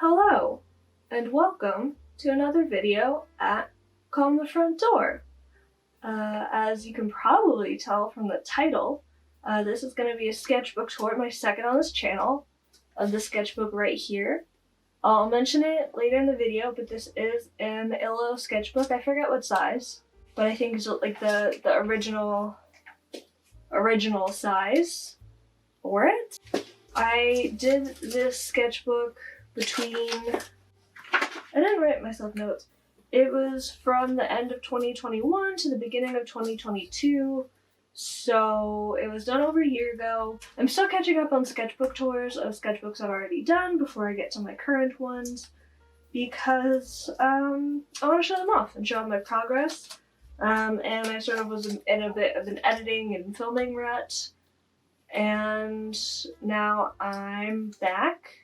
Hello, and welcome to another video at Calm the Front Door. As you can probably tell from the title, this is going to be a sketchbook tour, my second on this channel, of the sketchbook right here. I'll mention it later in the video, but this is an Illo sketchbook. I forget what size, but I think it's like the original size for it. I did this sketchbook I didn't write myself notes. It was from the end of 2021 to the beginning of 2022. So it was done over a year ago. I'm still catching up on sketchbook tours of sketchbooks I've already done before I get to my current ones because I want to show them off and show them my progress. And I sort of was in a bit of an editing and filming rut. And now I'm back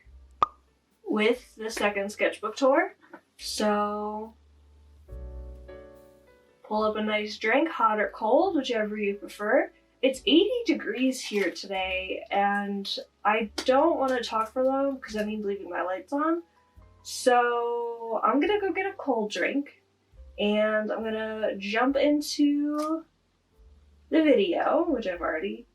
with the second sketchbook tour. So pull up a nice drink, hot or cold, whichever you prefer. It's 80 degrees here today, and I don't want to talk for long because that means leaving my lights on. So I'm gonna go get a cold drink, and I'm gonna jump into the video, which I've already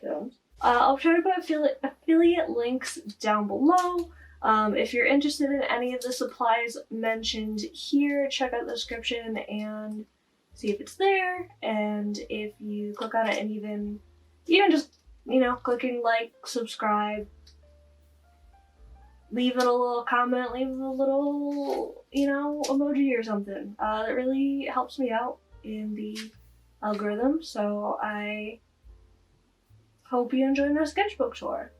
filmed. I'll try to put affiliate links down below. If you're interested in any of the supplies mentioned here, check out the description and see if it's there. And if you click on it and even just, clicking like, subscribe, leave it a little comment, leave a little, emoji or something. That really helps me out in the algorithm. So I hope you enjoy my sketchbook tour.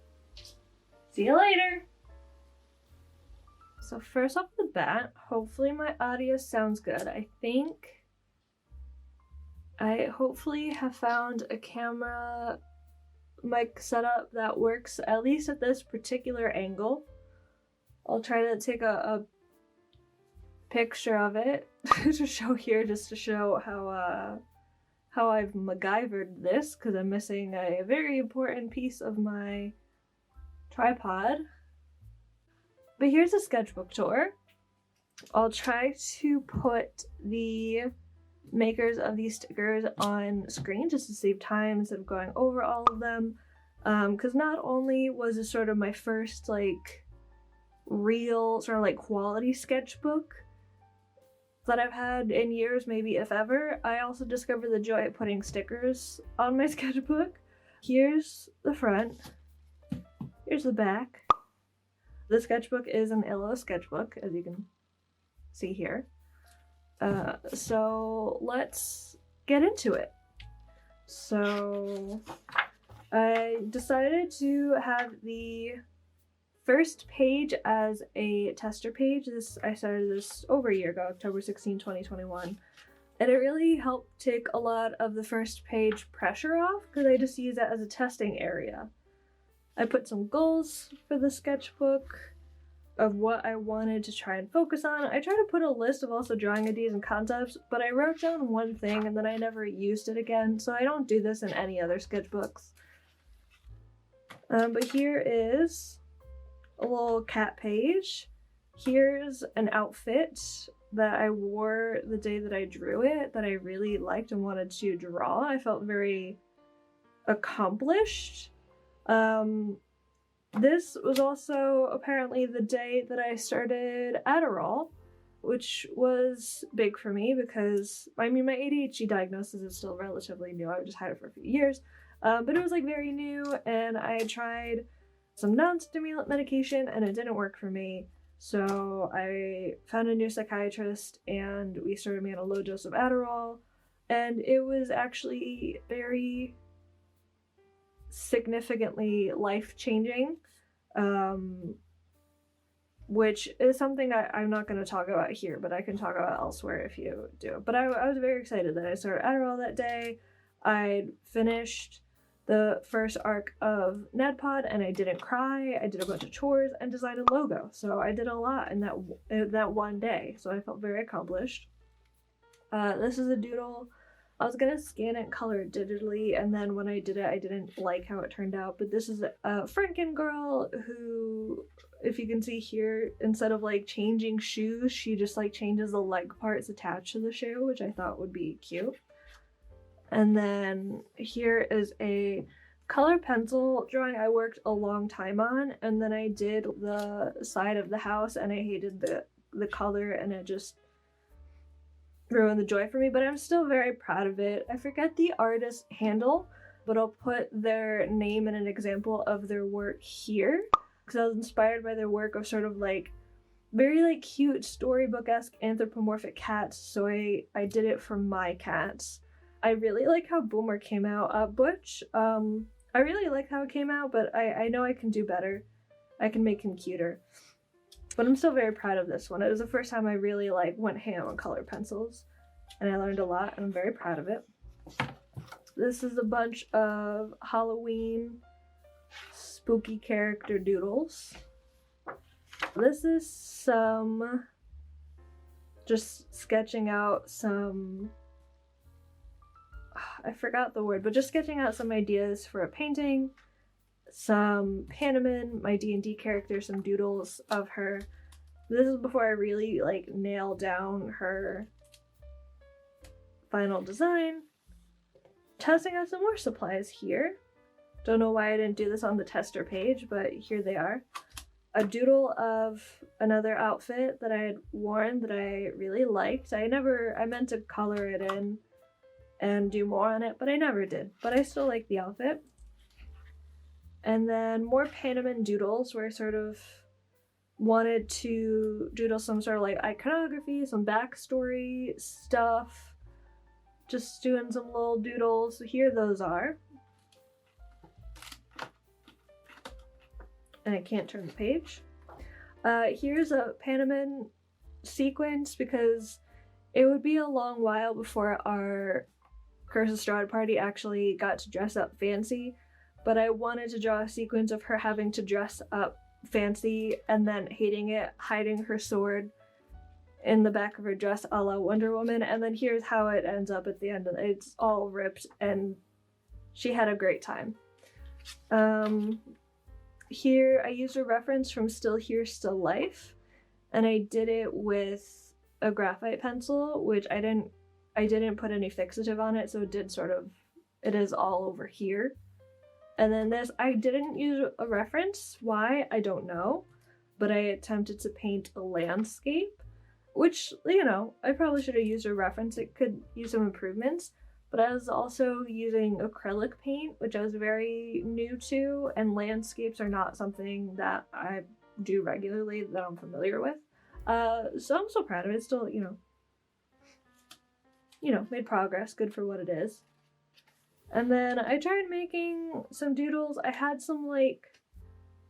See you later. So first off the bat, hopefully my audio sounds good. I hopefully have found a camera mic setup that works at least at this particular angle. I'll try to take a picture of it to show here, just to show how I've MacGyvered this, because I'm missing a very important piece of my tripod. But here's a sketchbook tour. I'll try to put the makers of these stickers on screen just to save time instead of going over all of them. Because not only was this sort of my first real sort of quality sketchbook that I've had in years, maybe if ever, I also discovered the joy of putting stickers on my sketchbook. Here's the front. Here's the back. The sketchbook is an Illo sketchbook, as you can see here. So let's get into it. So I decided to have the first page as a tester page. I started this over a year ago, October 16, 2021. And it really helped take a lot of the first page pressure off because I just use that as a testing area. I put some goals for the sketchbook of what I wanted to try and focus on. I tried to put a list of also drawing ideas and concepts, but I wrote down one thing and then I never used it again, so I don't do this in any other sketchbooks. But here is a little cat page. Here's an outfit that I wore the day that I drew it that I really liked and wanted to draw. I felt very accomplished. This was also apparently the day that I started Adderall, which was big for me because, my ADHD diagnosis is still relatively new. I've just had it for a few years, but it was very new, and I tried some non-stimulant medication and it didn't work for me. So I found a new psychiatrist and we started me on a low dose of Adderall, and it was actually very significantly life-changing, which is something I'm not going to talk about here, but I can talk about elsewhere if you do. But I was very excited that I started Adderall that day. I'd finished the first arc of NedPod and I didn't cry. I did a bunch of chores and designed a logo, so I did a lot in that one day, so I felt very accomplished. This is a doodle. I was gonna scan it and color it digitally, and then when I did it, I didn't like how it turned out, but this is a Franken girl who if you can see here, instead of like changing shoes, she just like changes the leg parts attached to the shoe, which I thought would be cute. And then here is a color pencil drawing I worked a long time on, and then I did the side of the house and I hated the color and it just ruined the joy for me, but I'm still very proud of it. I forget the artist handle, but I'll put their name and an example of their work here, because I was inspired by their work of sort of like very like cute storybook-esque anthropomorphic cats, so I did it for my cats. I really like how Boomer came out. Butch, I really like how it came out, but I know I can do better. I can make him cuter. But I'm still very proud of this one. It was the first time I really like went ham on colored pencils, and I learned a lot, and I'm very proud of it. This is a bunch of Halloween spooky character doodles. This is some just sketching out some, I forgot the word, but just sketching out some ideas for a painting, some Panamon, my D&D character, some doodles of her. This is before I really like nail down her final design. Testing out some more supplies here. Don't know why I didn't do this on the tester page, but here they are. A doodle of another outfit that I had worn that I really liked. I meant to color it in and do more on it, but I never did. But I still like the outfit. And then more Panamon doodles where I sort of wanted to doodle some sort of like iconography, some backstory stuff. Just doing some little doodles. So here those are. And I can't turn the page. Here's a Panamon sequence because it would be a long while before our Curse of Strahd party actually got to dress up fancy, but I wanted to draw a sequence of her having to dress up fancy and then hating it, hiding her sword in the back of her dress a la Wonder Woman, and then here's how it ends up at the end. It's all ripped and she had a great time. Here I used a reference from Still Here, Still Life, and I did it with a graphite pencil, which I didn't put any fixative on it, so it is all over here. And then this, I didn't use a reference. Why? I don't know, but I attempted to paint a landscape, which, you know, I probably should have used a reference. It could use some improvements. But I was also using acrylic paint, which I was very new to, and landscapes are not something that I do regularly, that I'm familiar with. So I'm so proud of it. Still, you know, made progress, good for what it is. And then I tried making some doodles. I had some like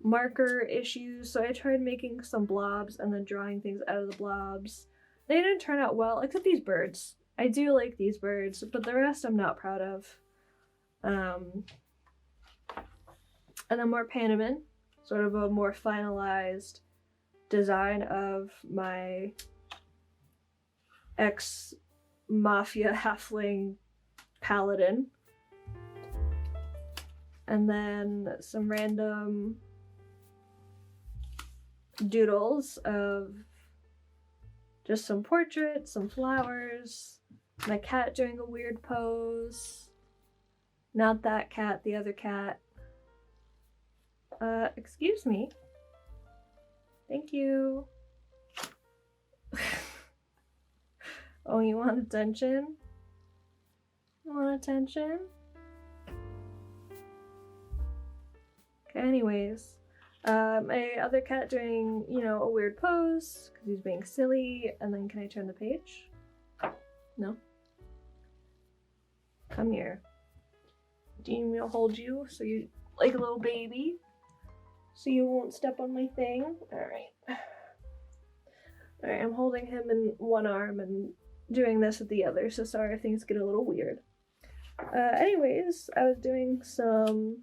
marker issues, so I tried making some blobs and then drawing things out of the blobs. They didn't turn out well, except these birds. I do like these birds, but the rest I'm not proud of. And then more Panamon, sort of a more finalized design of my ex-mafia halfling paladin. And then some random doodles of just some portraits, some flowers, my cat doing a weird pose. Not that cat, the other cat. Excuse me. Thank you. Oh, you want attention? You want attention? Okay, anyways. My other cat doing, you know, a weird pose because he's being silly. And then can I turn the page? No? Come here. Do you want me to hold you so you, like a little baby? So you won't step on my thing? Alright. Alright, I'm holding him in one arm and doing this with the other, so sorry if things get a little weird. Anyways, I was doing some,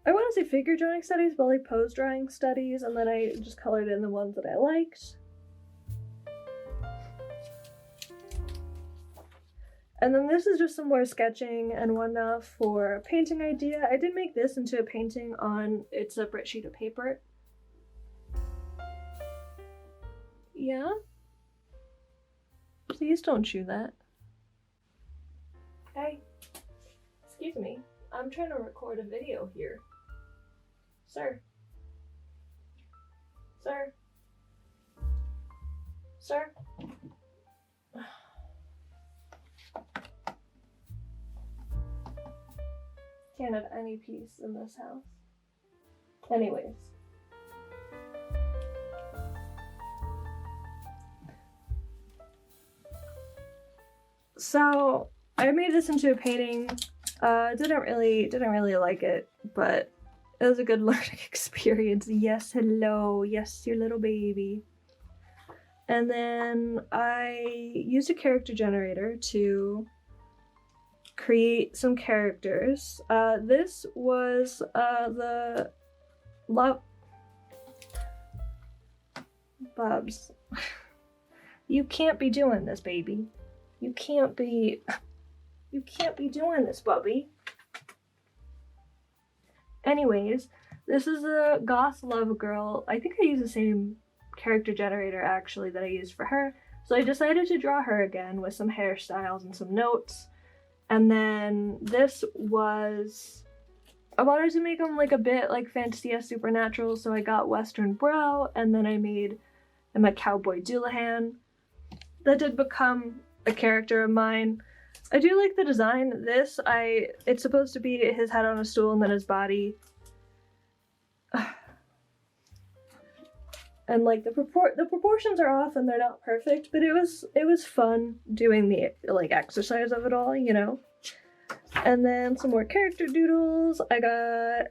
I want to say figure drawing studies, but like pose drawing studies, and then I just colored in the ones that I liked. And then this is just some more sketching and whatnot for a painting idea. I did make this into a painting on its separate sheet of paper. Yeah? Please don't chew that. Hey, excuse me. I'm trying to record a video here. Sir. Sir. Sir. Can't have any peace in this house. Anyways. So I made this into a painting. Didn't really like it, but it was a good learning experience. Yes, hello. Yes, your little baby. And then I used a character generator to create some characters. This was the Bubs. You can't be doing this, baby. You can't be doing this, Bubby. Anyways, this is a goth love girl. I think I used the same character generator actually that I used for her. So I decided to draw her again with some hairstyles and some notes. And then this was, I wanted to make him like a bit like Fantasia Supernatural, so I got Western Brow, and then I made him a cowboy Doulahan. That did become a character of mine. I do like the design. It's supposed to be his head on a stool and then his body. And like the proportions are off and they're not perfect, but it was fun doing the like exercise of it all, you know. And then some more character doodles. I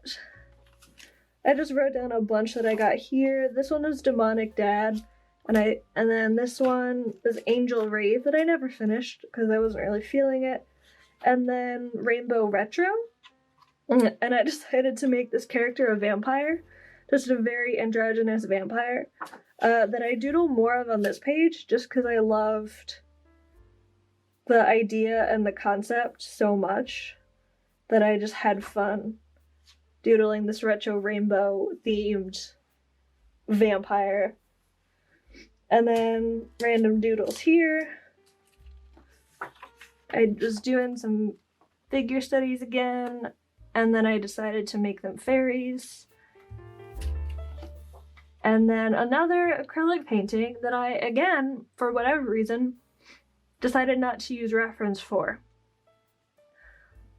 just wrote down a bunch that I got here. This one is Demonic Dad. And then this one is Angel Rave that I never finished because I wasn't really feeling it. And then Rainbow Retro. And I decided to make this character a vampire. Just a very androgynous vampire. That I doodle more of on this page just because I loved the idea and the concept so much that I just had fun doodling this retro rainbow themed vampire. And then random doodles here. I was doing some figure studies again, and then I decided to make them fairies. And then another acrylic painting that I, again, for whatever reason, decided not to use reference for.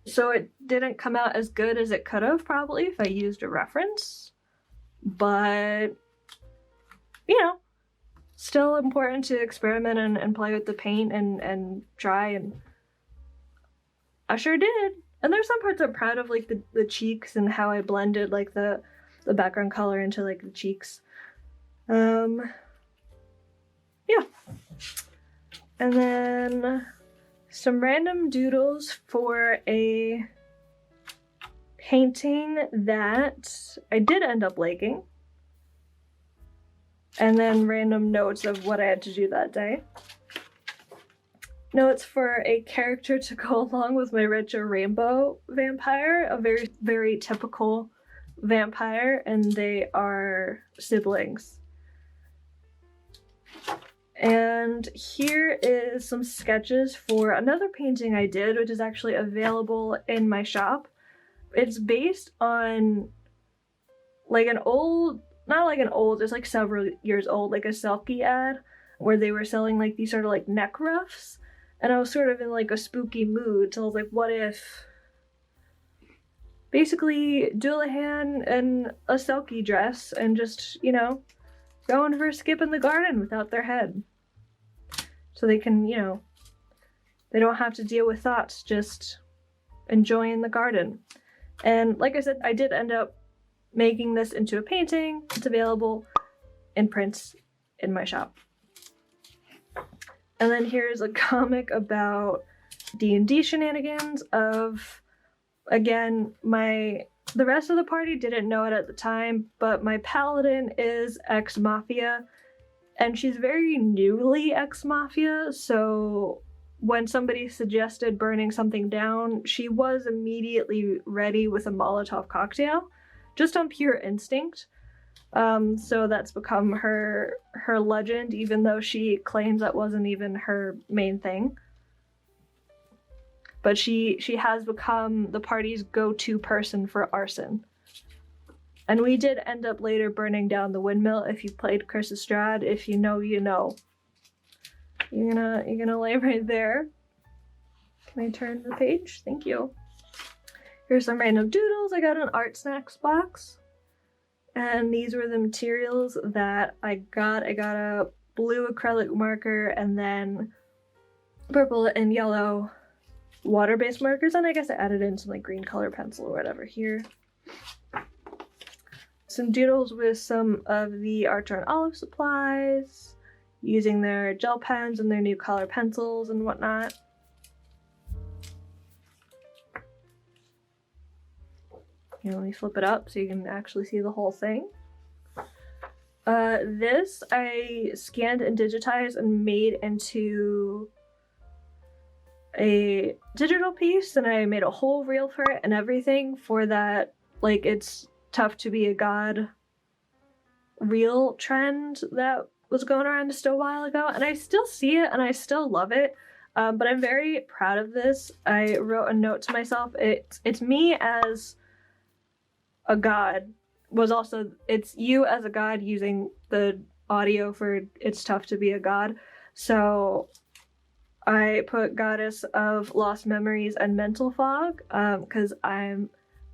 So it didn't come out as good as it could have, probably, if I used a reference. But, you know, still important to experiment and play with the paint and try, and I sure did. And there's some parts I'm proud of, like the cheeks and how I blended like the background color into like the cheeks. Yeah. And then some random doodles for a painting that I did end up liking. And then random notes of what I had to do that day. Notes for a character to go along with my retro rainbow vampire, a very, very typical vampire, and they are siblings. And here is some sketches for another painting I did, which is actually available in my shop. It's based on like an old, not like an old, it's like several years old, like a Selkie ad where they were selling like these sort of like neck ruffs. And I was sort of in like a spooky mood, so I was like, what if basically Doulahan and a Selkie dress and just, you know, going for a skip in the garden without their head. So they can, you know, they don't have to deal with thoughts, just enjoying the garden. And like I said, I did end up making this into a painting. It's available in prints in my shop. And then here's a comic about D&D shenanigans of, again, the rest of the party didn't know it at the time, but my paladin is ex-mafia, and she's very newly ex-mafia, so when somebody suggested burning something down, she was immediately ready with a Molotov cocktail, just on pure instinct. So that's become her legend, even though she claims that wasn't even her main thing. But she has become the party's go-to person for arson. And we did end up later burning down the windmill. If you played Chris Estrad, if you know, you know. You're gonna lay right there. Can I turn the page? Thank you. Here's some random doodles. I got an art snacks box. And these were the materials that I got. I got a blue acrylic marker and then purple and yellow water-based markers, and I guess I added in some like green color pencil or whatever here. Some doodles with some of the Archer and Olive supplies, using their gel pens and their new color pencils and whatnot. Here, let me flip it up so you can actually see the whole thing. This I scanned and digitized and made into a digital piece, and I made a whole reel for it and everything for that, like, it's tough to be a god reel trend that was going around just a while ago, and I still see it and I still love it, but I'm very proud of this. I wrote a note to myself. It's me as a god, was also, it's you as a god using the audio for It's Tough to Be a God. So I put Goddess of Lost Memories and Mental Fog, because I'm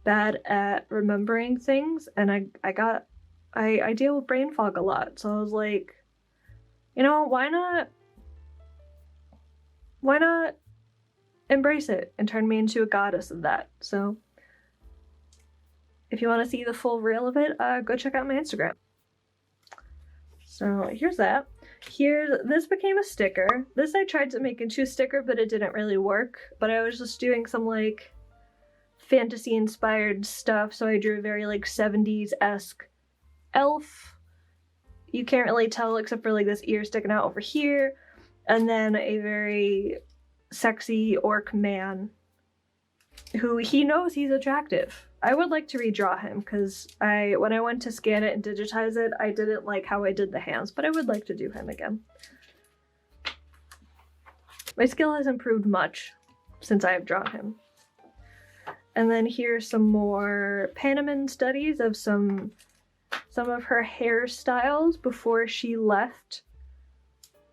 bad at remembering things, and I deal with brain fog a lot. So I was like, you know, why not embrace it and turn me into a goddess of that? So if you want to see the full reel of it, go check out my Instagram. So here's that. This became a sticker. This I tried to make into a sticker, but it didn't really work. But I was just doing some like fantasy inspired stuff, so I drew a very like 70s-esque elf. You can't really tell except for like this ear sticking out over here, and then a very sexy orc man who he knows he's attractive. I would like to redraw him because when I went to scan it and digitize it, I didn't like how I did the hands, but I would like to do him again. My skill has improved much since I have drawn him. And then here's some more Panaman studies of some of her hairstyles before she left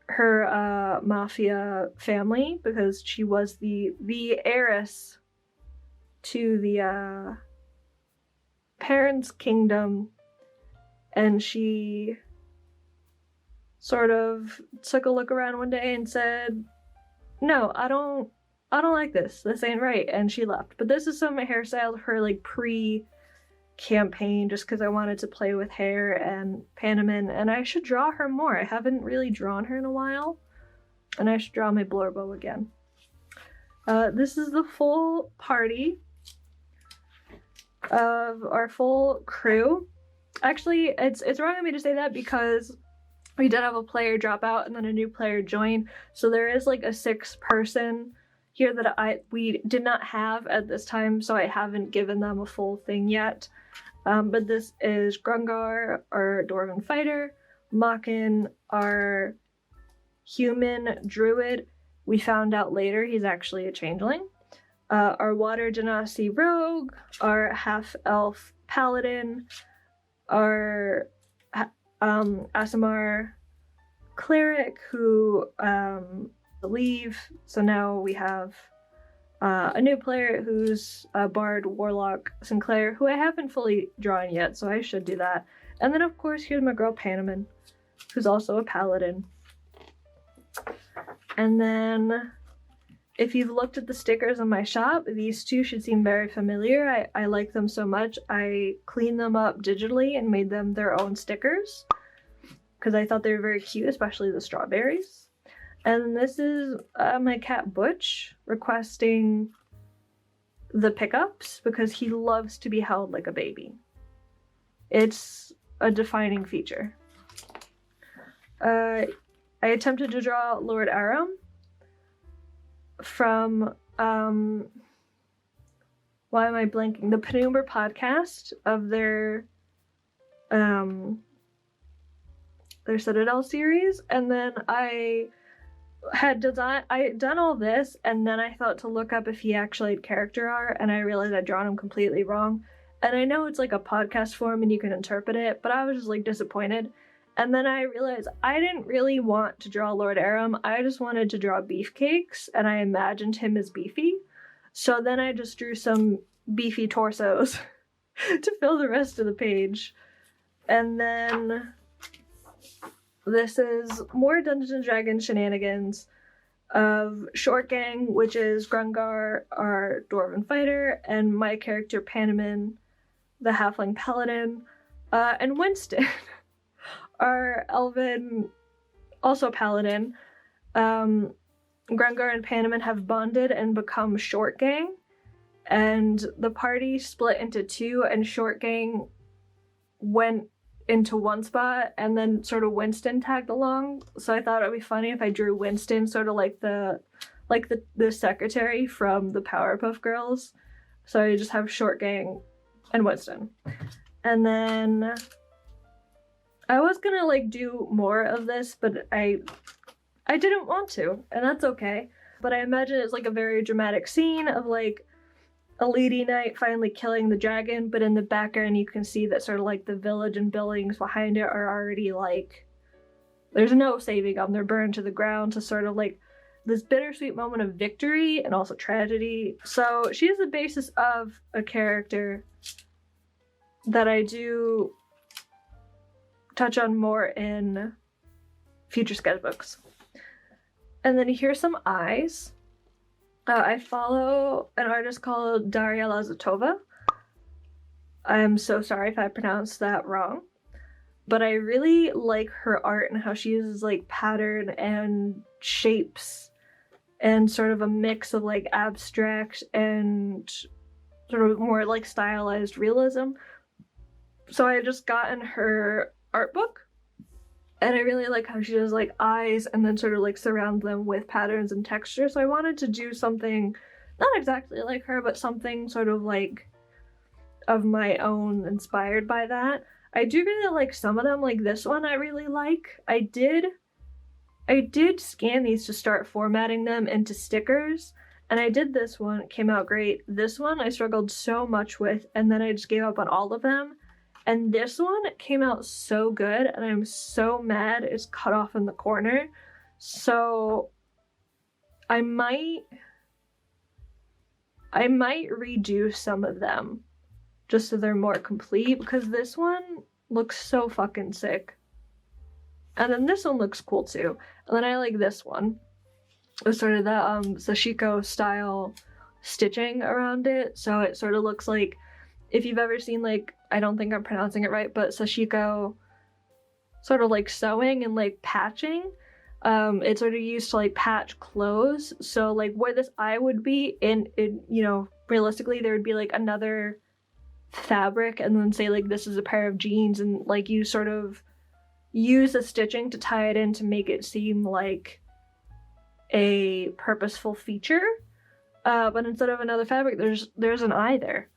her mafia family, because she was the heiress to the parents' kingdom, and she sort of took a look around one day and said, no, I don't like this. This ain't right. And she left. But this is some of my hairstyles, her like pre-campaign, just because I wanted to play with hair and Panaman, and I should draw her more. I haven't really drawn her in a while, and I should draw my Blorbo again. This is the full party of our full crew. Actually, it's wrong of me to say that because we did have a player drop out and then a new player join, so there is like a 6th person here that we did not have at this time, so I haven't given them a full thing yet. But this is Grungar, our dwarven fighter, Makin, our human druid. We found out later he's actually a changeling. Our Water Genasi rogue, our half-elf paladin, our Asimar cleric who leave. So now we have a new player who's a bard warlock Sinclair, who I haven't fully drawn yet, so I should do that. And then of course here's my girl Panaman, who's also a paladin. And then if you've looked at the stickers in my shop, these two should seem very familiar. I like them so much, I cleaned them up digitally and made them their own stickers because I thought they were very cute, especially the strawberries. And this is my cat Butch requesting the pickups because he loves to be held like a baby. It's a defining feature. I attempted to draw Lord Aram. from, why am I blanking? The Penumbra podcast of their Citadel series, and then I had done all this, and then I thought to look up if he actually had character art, and I realized I'd drawn him completely wrong. And I know it's like a podcast form and you can interpret it, but I was just like disappointed. And then I realized I didn't really want to draw Lord Aram. I just wanted to draw beefcakes, and I imagined him as beefy. So then I just drew some beefy torsos to fill the rest of the page. And then this is more Dungeons & Dragons shenanigans of Short Gang, which is Grungar, our dwarven fighter, and my character Panamin, the halfling paladin, and Winston, our elven, also paladin. Grungar and Panamin have bonded and become Short Gang, and the party split into two, and Short Gang went into one spot, and then sort of Winston tagged along. So I thought it would be funny if I drew Winston sort of like the secretary from the Powerpuff Girls. So I just have Short Gang and Winston. And then I was gonna like do more of this, but I didn't want to, and that's okay. But I imagine it's like a very dramatic scene of like a lady knight finally killing the dragon, but in the background you can see that sort of like the village and buildings behind it are already like, there's no saving them, they're burned to the ground, to sort of like this bittersweet moment of victory and also tragedy. So she is the basis of a character that I do touch on more in future sketchbooks. And then here's some eyes. I follow an artist called Daria Lazatova. I'm so sorry if I pronounced that wrong, but I really like her art and how she uses like pattern and shapes and sort of a mix of like abstract and sort of more like stylized realism. So I had just gotten her art book, and I really like how she does like eyes and then sort of like surround them with patterns and texture. So I wanted to do something not exactly like her, but something sort of like of my own, inspired by that. I do really like some of them, like this one I really like. I did scan these to start formatting them into stickers, and I did this one. It came out great. This one I struggled so much with, and then I just gave up on all of them. And this one came out so good, and I'm so mad it's cut off in the corner. So I might redo some of them just so they're more complete, because this one looks so fucking sick. And then this one looks cool too. And then I like this one. It's sort of the Sashiko style stitching around it. So it sort of looks like, if you've ever seen like, I don't think I'm pronouncing it right, but Sashiko sort of like sewing and like patching. It's sort of used to like patch clothes. So like where this eye would be in, you know, realistically there would be like another fabric, and then say like this is a pair of jeans, and like you sort of use the stitching to tie it in to make it seem like a purposeful feature. But instead of another fabric, there's an eye there.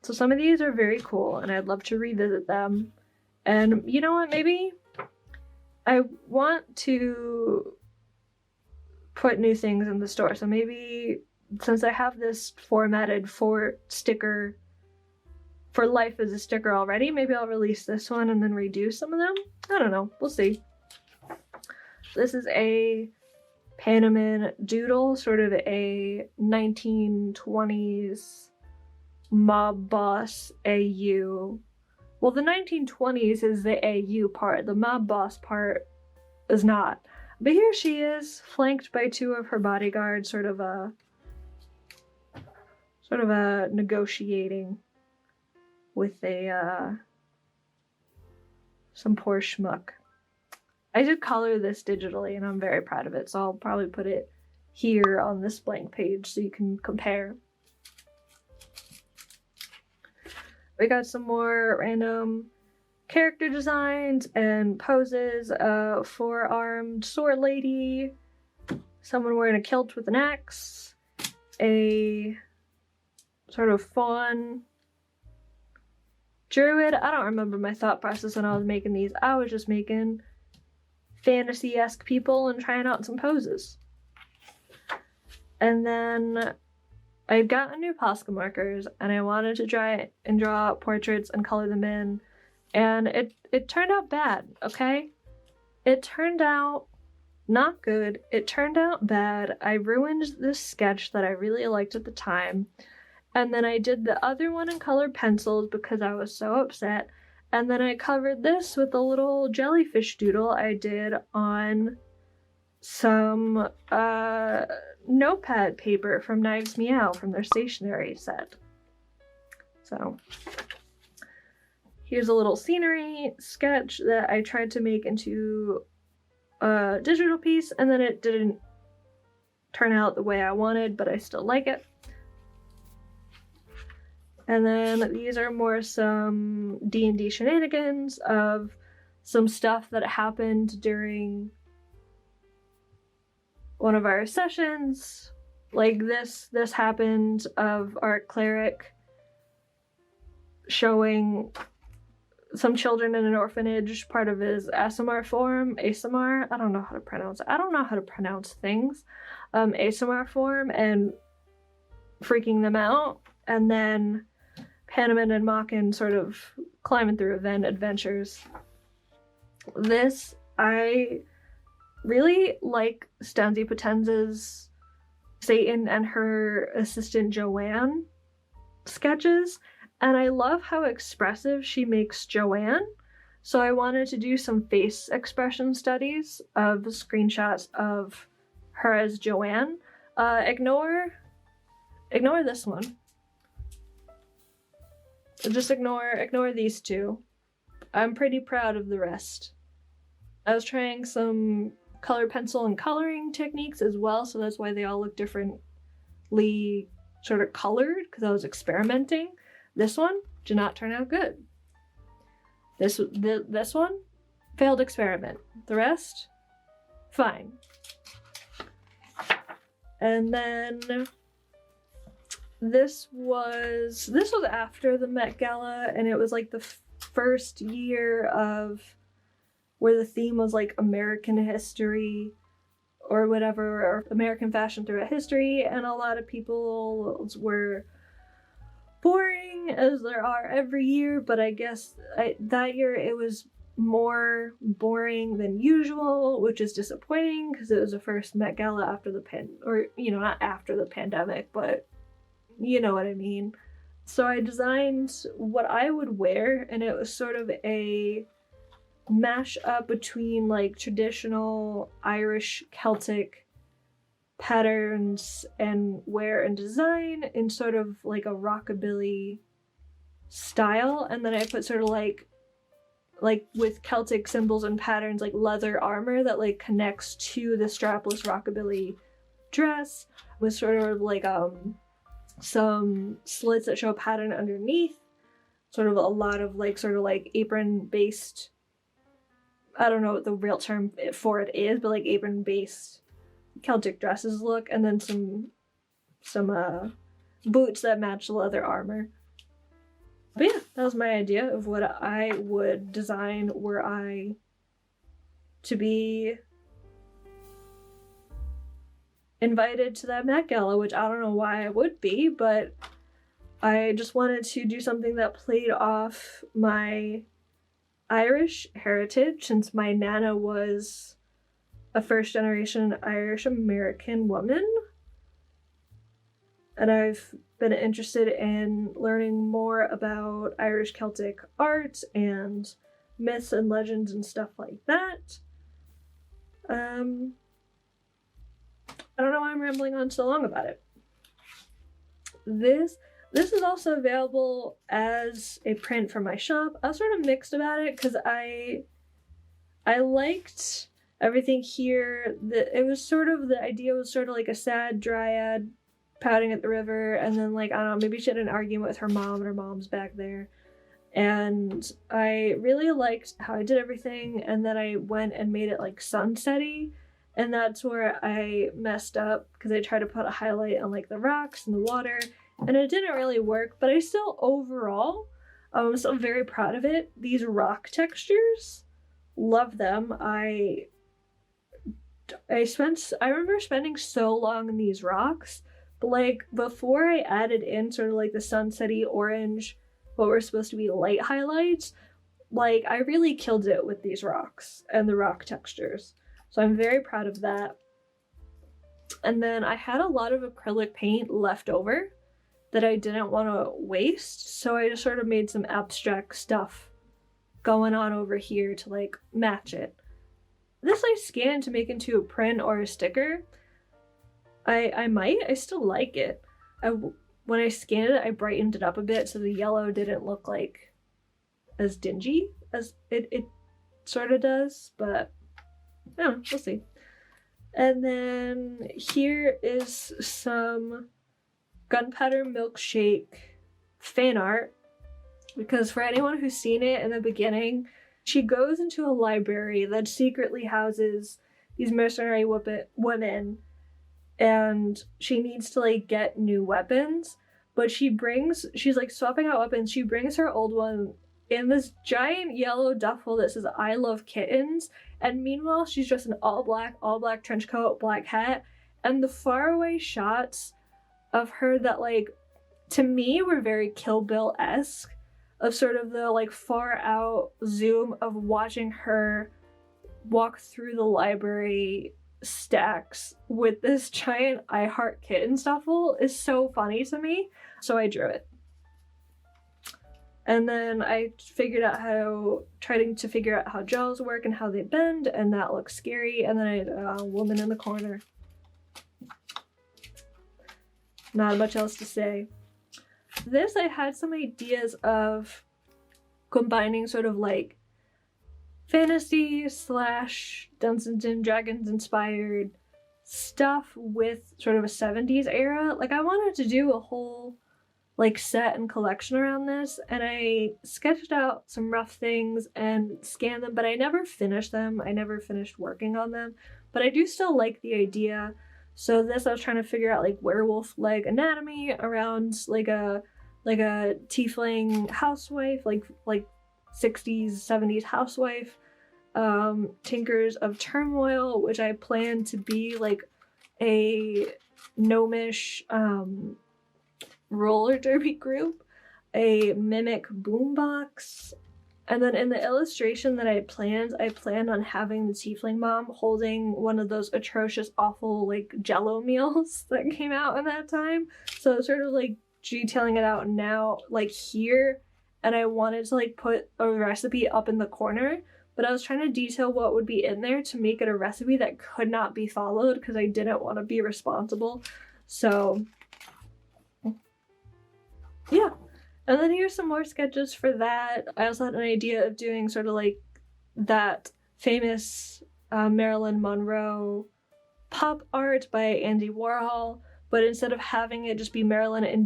So some of these are very cool, and I'd love to revisit them. And you know what, maybe I want to put new things in the store. So maybe, since I have this formatted for sticker, for life as a sticker already, maybe I'll release this one and then redo some of them. I don't know, we'll see. This is a Panamin doodle, sort of a 1920s mob boss AU. Well, the 1920s is the AU part, the mob boss part is not. But here she is, flanked by two of her bodyguards, sort of a negotiating with some poor schmuck. I did color this digitally, and I'm very proud of it, so I'll probably put it here on this blank page so you can compare. We got some more random character designs and poses. Four-armed sword lady, someone wearing a kilt with an axe, a sort of fawn druid. I don't remember my thought process when I was making these. I was just making fantasy-esque people and trying out some poses. And then I got new Posca markers and I wanted to try and draw portraits and color them in, and it turned out bad, okay? It turned out not good. It turned out bad. I ruined this sketch that I really liked at the time, and then I did the other one in colored pencils because I was so upset, and then I covered this with a little jellyfish doodle I did on some notepad paper from Knives Meow from their stationery set. So here's a little scenery sketch that I tried to make into a digital piece, and then it didn't turn out the way I wanted, but I still like it. And then these are more some D&D shenanigans of some stuff that happened during one of our sessions. Like this happened of our cleric showing some children in an orphanage part of his ASMR form. ASMR? I don't know how to pronounce it. I don't know how to pronounce things. ASMR form, and freaking them out. And then Panemon and Mockin sort of climbing through event adventures. This, I really like Stanzi Potenza's Satan and her assistant Joanne sketches, and I love how expressive she makes Joanne. So I wanted to do some face expression studies of screenshots of her as Joanne. Ignore this one. Just ignore these two. I'm pretty proud of the rest. I was trying some colored pencil and coloring techniques as well, so that's why they all look differently sort of colored, because I was experimenting. This one did not turn out good. This one, failed experiment. The rest, fine. And then this was after the Met Gala, and it was like the first year of where the theme was like American history or whatever, or American fashion throughout history, and a lot of people were boring, as there are every year, but I guess that year it was more boring than usual, which is disappointing because it was the first Met Gala after the not after the pandemic, but you know what I mean. So I designed what I would wear, and it was sort of a mash up between like traditional Irish Celtic patterns and wear and design in sort of like a rockabilly style, and then I put sort of like with Celtic symbols and patterns, like leather armor that like connects to the strapless rockabilly dress with sort of like some slits that show a pattern underneath, sort of a lot of like sort of like apron based, I don't know what the real term for it is, but like apron based Celtic dresses look, and then some boots that match the leather armor. But yeah, that was my idea of what I would design were I to be invited to that Met Gala, which I don't know why I would be, but I just wanted to do something that played off my Irish heritage, since my Nana was a first-generation Irish American woman, and I've been interested in learning more about Irish Celtic art and myths and legends and stuff like that. I don't know why I'm rambling on so long about it. This is also available as a print from my shop. I was sort of mixed about it because I liked everything here. It was sort of, the idea was sort of like a sad dryad pouting at the river, and then like, I don't know, maybe she had an argument with her mom and her mom's back there. And I really liked how I did everything, and then I went and made it like sunsetty, And that's where I messed up because I tried to put a highlight on like the rocks and the water, and it didn't really work, but I still overall, I'm still very proud of it. These rock textures, love them. I remember spending so long in these rocks, but like before I added in sort of like the sunsetty orange, what were supposed to be light highlights, like I really killed it with these rocks and the rock textures. So I'm very proud of that. And then I had a lot of acrylic paint left over that I didn't want to waste, so I just sort of made some abstract stuff going on over here to like match it. This I scanned to make into a print or a sticker. I still like it. When I scanned it, I brightened it up a bit so the yellow didn't look like as dingy as it sort of does, but I don't know, we'll see. And then here is some Gunpowder Milkshake fan art, because for anyone who's seen it in the beginning, she goes into a library that secretly houses these mercenary women, and she needs to like get new weapons, but she's like swapping out weapons. She brings her old one in this giant yellow duffel that says "I love kittens," and meanwhile she's dressed in all black trench coat, black hat, and the faraway shots of her that like to me were very Kill Bill-esque, of sort of the like far out zoom of watching her walk through the library stacks with this giant I Heart Kittens duffel is so funny to me, so I drew it. And then I trying to figure out how gels work and how they bend, and that looks scary. And then I had a woman in the corner. Not much else to say. This, I had some ideas of combining sort of like fantasy / Dungeons and Dragons inspired stuff with sort of a 70s era. Like I wanted to do a whole like set and collection around this, and I sketched out some rough things and scanned them, but I never finished them. I never finished working on them, but I do still like the idea. So this, I was trying to figure out like werewolf leg anatomy around like a tiefling housewife, like 60s 70s housewife, Tinkers of Turmoil, which I plan to be like a gnomish roller derby group, a mimic boombox, and then in the illustration that I planned on having the tiefling mom holding one of those atrocious, awful like Jello meals that came out in that time. So sort of like detailing it out now, like here, and I wanted to like put a recipe up in the corner, but I was trying to detail what would be in there to make it a recipe that could not be followed because I didn't want to be responsible. So yeah. And then here's some more sketches for that. I also had an idea of doing sort of like that famous Marilyn Monroe pop art by Andy Warhol, but instead of having it just be Marilyn in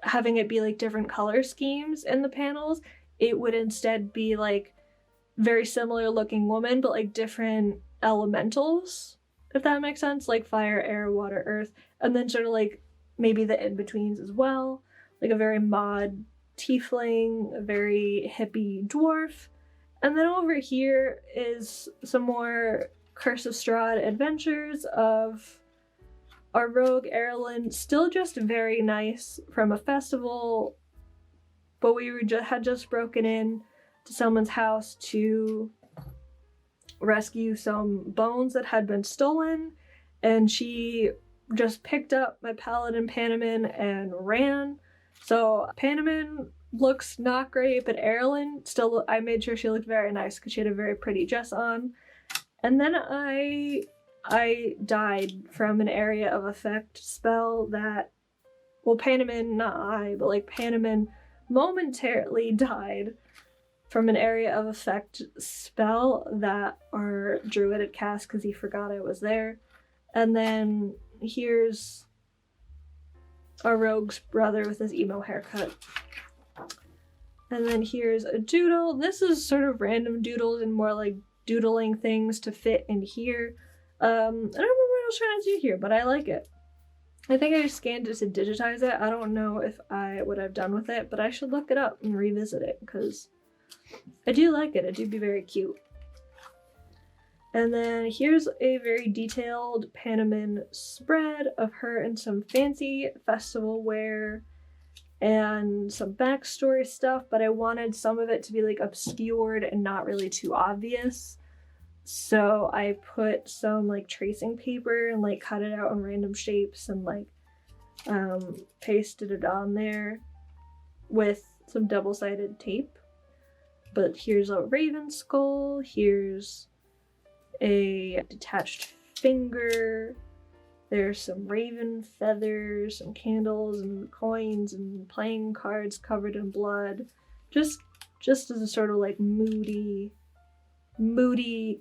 having it be like different color schemes in the panels, it would instead be like very similar looking woman, but like different elementals, if that makes sense, like fire, air, water, earth, and then sort of like maybe the in-betweens as well, like a very mod tiefling, a very hippie dwarf. And then over here is some more Curse of Strahd adventures of our rogue Erilyn, still just very nice from a festival, but we had just broken in to someone's house to rescue some bones that had been stolen, and she just picked up my paladin Panamin and ran. So Panamin looks not great, but Erilyn still, I made sure she looked very nice because she had a very pretty dress on. And then I died from an area of effect spell that, well, Panamin, not I, but like Panamin momentarily died from an area of effect spell that our druid had cast because he forgot I was there. And then here's our rogue's brother with his emo haircut. And then here's a doodle. This is sort of random doodles and more like doodling things to fit in here. I don't remember what I was trying to do here, but I like it. I think I just scanned it to digitize it. I don't know if what I've done with it, but I should look it up and revisit it because I do like it. It do be very cute. And then here's a very detailed Panamin spread of her in some fancy festival wear and some backstory stuff, but I wanted some of it to be like obscured and not really too obvious. So I put some like tracing paper and like cut it out in random shapes and like pasted it on there with some double-sided tape. But here's a raven skull, here's a detached finger, there's some raven feathers, some candles and coins and playing cards covered in blood. Just as a sort of like moody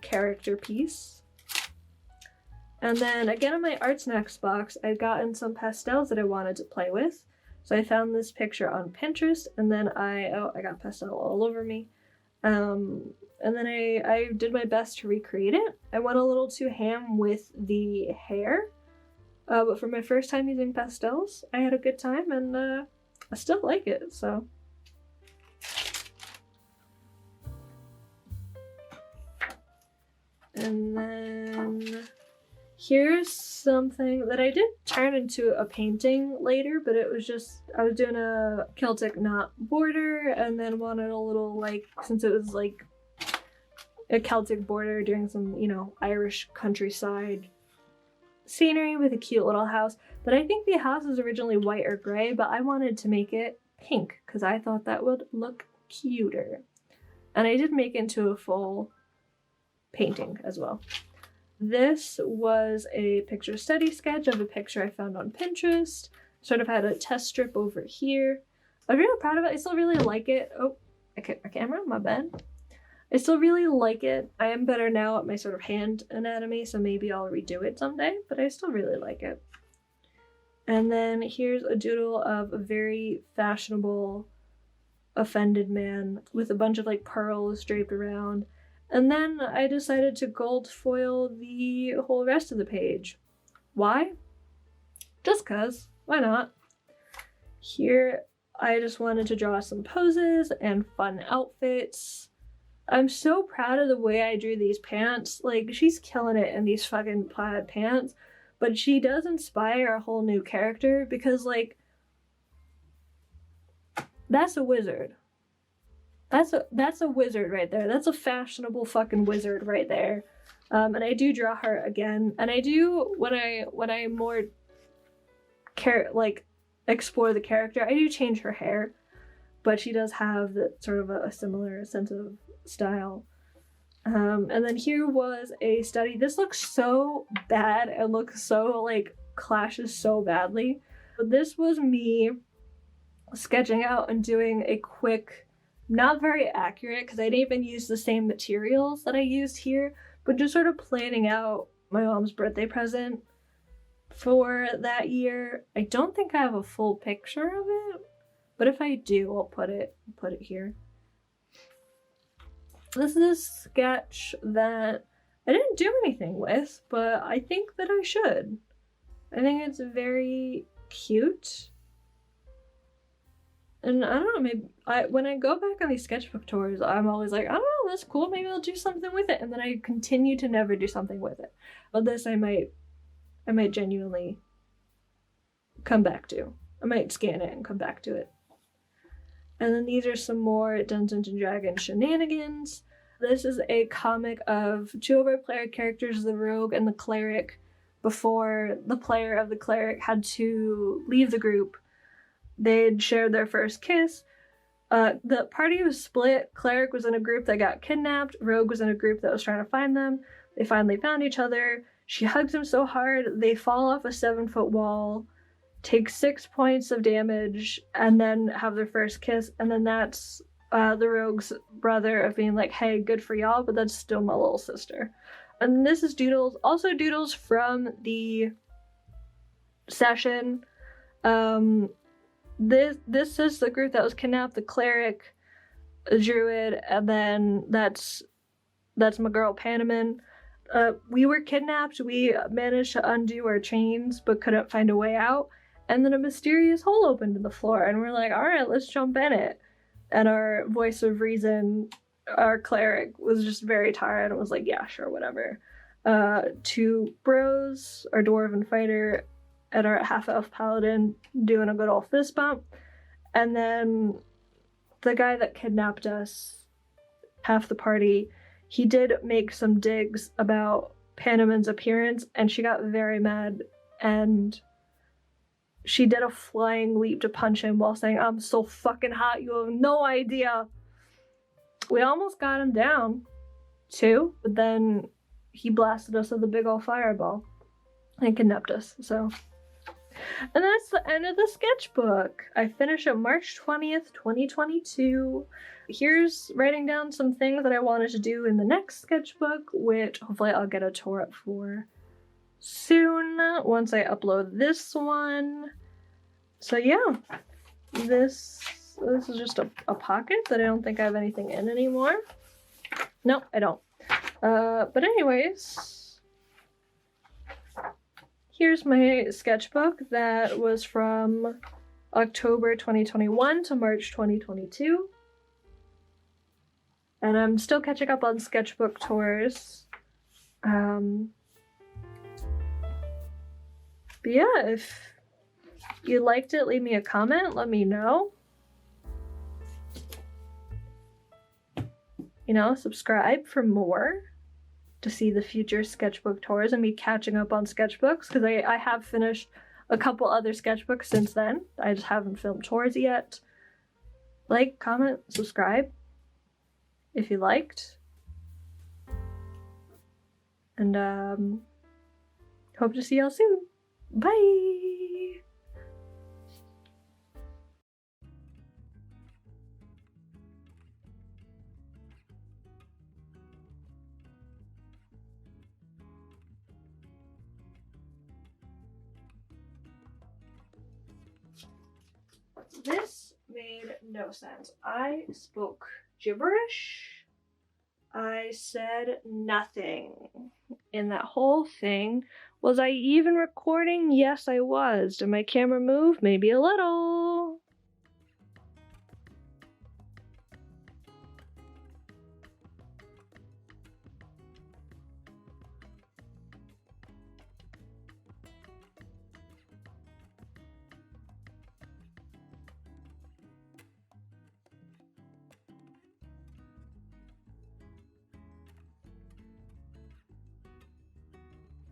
character piece. And then again in my Art Snacks box, I'd gotten some pastels that I wanted to play with. So I found this picture on Pinterest, and then I got pastel all over me. And then I did my best to recreate it. I went a little too ham with the hair, but for my first time using pastels, I had a good time, and I still like it, so. And then here's something that I did turn into a painting later, but it was just, I was doing a Celtic knot border and then wanted a little like, since it was like a Celtic border, doing some, you know, Irish countryside scenery with a cute little house. But I think the house was originally white or gray, but I wanted to make it pink because I thought that would look cuter. And I did make it into a full painting as well. This was a picture study sketch of a picture I found on Pinterest. Sort of had a test strip over here. I was really proud of it. I still really like it. Oh, I kicked my camera, my bad. I still really like it. I am better now at my sort of hand anatomy, so maybe I'll redo it someday, but I still really like it. And then here's a doodle of a very fashionable offended man with a bunch of like pearls draped around. And then I decided to gold foil the whole rest of the page. Why? Just cause. Why not? Here, I just wanted to draw some poses and fun outfits. I'm so proud of the way I drew these pants. Like, she's killing it in these fucking plaid pants. But she does inspire a whole new character because, like, that's a wizard. That's a wizard right there. That's a fashionable fucking wizard right there. And I do draw her again. And I do, when I more explore the character, I do change her hair. But she does have the sort of a similar sense of style. And then here was a study. This looks so bad and looks so like clashes so badly. But this was me sketching out and doing a quick, not very accurate because I didn't even use the same materials that I used here, but just sort of planning out my mom's birthday present for that year. I don't think I have a full picture of it, but if I do, I'll put it here. This is a sketch that I didn't do anything with, but I think that I should. I think it's very cute. And I don't know, maybe when I go back on these sketchbook tours, I'm always like, I don't know, that's cool, maybe I'll do something with it. And then I continue to never do something with it. But this I might genuinely come back to. I might scan it and come back to it. And then these are some more Dungeons & Dragons shenanigans. This is a comic of two of our player characters, the rogue and the cleric, before the player of the cleric had to leave the group. They'd shared their first kiss. The party was split. Cleric was in a group that got kidnapped. Rogue was in a group that was trying to find them. They finally found each other. She hugs him so hard, they fall off a 7-foot wall, take 6 points of damage, and then have their first kiss. And then that's the rogue's brother of being like, hey, good for y'all, but that's still my little sister. And this is doodles, also doodles from the session. This is the group that was kidnapped, the cleric, a druid, and then that's That's my girl Panaman. We were kidnapped. We managed to undo our chains, but couldn't find a way out. And then a mysterious hole opened in the floor, and we're like, all right, let's jump in it. And our voice of reason, our cleric, was just very tired and was like, yeah, sure, whatever. 2 bros, our dwarven fighter, and our half-elf paladin doing a good old fist bump. And then the guy that kidnapped us, half the party, he did make some digs about Panaman's appearance, and she got very mad, and she did a flying leap to punch him while saying, I'm so fucking hot, you have no idea. We almost got him down, too, but then he blasted us with a big old fireball and kidnapped us, so. And that's the end of the sketchbook. I finish it March 20th, 2022. Here's writing down some things that I wanted to do in the next sketchbook, which hopefully I'll get a tour up for soon once I upload this one. So yeah, this is just a pocket that I don't think I have anything in anymore. No, I don't. But anyways, here's my sketchbook that was from October 2021 to March 2022. And I'm still catching up on sketchbook tours. But yeah, if you liked it, leave me a comment, let me know. You know, subscribe for more to see the future sketchbook tours and me catching up on sketchbooks, because I have finished a couple other sketchbooks since then. I just haven't filmed tours yet. Like, comment, subscribe if you liked. And hope to see y'all soon. Bye! This made no sense. I spoke gibberish. I said nothing in that whole thing. Was I even recording? Yes, I was. Did my camera move? Maybe a little.